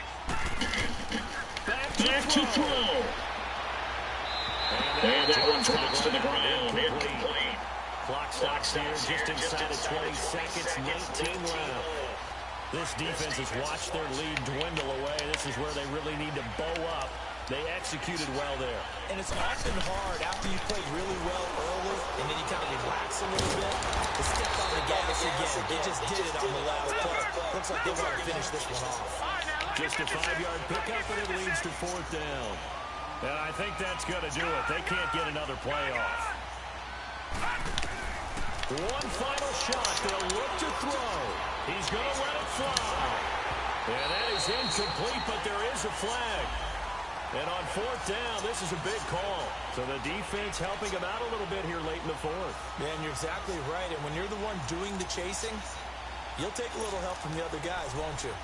Back to throw. And that one drops to the ground. Incomplete. Clock stops here just inside of 20 seconds, 19 left. This defense has watched their lead dwindle away. This is where they really need to bow up. They executed well there. And it's often hard after you play really well early and then you kind of relax a little bit to step on the gas again. They just did it on the last play. Looks like they want to finish this one off. Just a 5-yard pickup, and it leads to 4th down. And I think that's going to do it. They can't get another play off. One final shot. They'll look to throw. He's going to let it fly. And that is incomplete, but there is a flag. And on 4th down, this is a big call. So the defense helping him out a little bit here late in the 4th. Man, you're exactly right. And when you're the one doing the chasing, you'll take a little help from the other guys, won't you?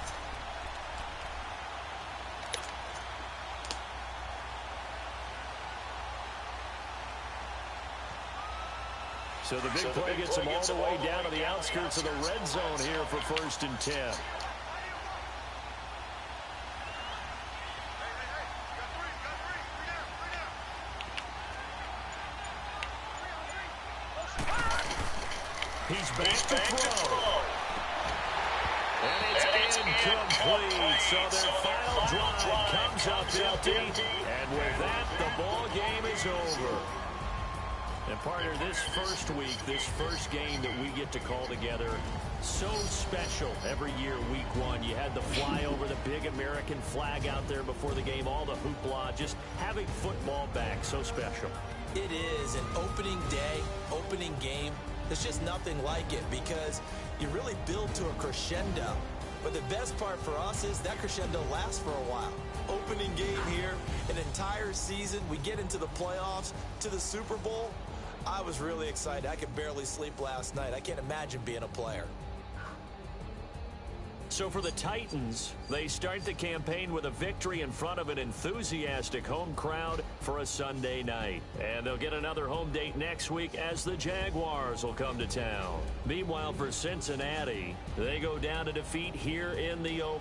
So the big play gets him all the way down to the outskirts of the red zone here for 1st and 10. He's back to throw. And it's incomplete. So their final drive comes up empty. And with that, the ball game is over. And partner, this first week, this first game that we get to call together, so special every year, week one. You had the flyover, the big American flag out there before the game, all the hoopla, just having football back, so special. It is an opening day, opening game. There's just nothing like it because you really build to a crescendo. But the best part for us is that crescendo lasts for a while. Opening game here, an entire season. We get into the playoffs, to the Super Bowl. I was really excited. I could barely sleep last night. I can't imagine being a player. So for the Titans, they start the campaign with a victory in front of an enthusiastic home crowd for a Sunday night. And they'll get another home date next week as the Jaguars will come to town. Meanwhile, for Cincinnati, they go down to defeat here in the open.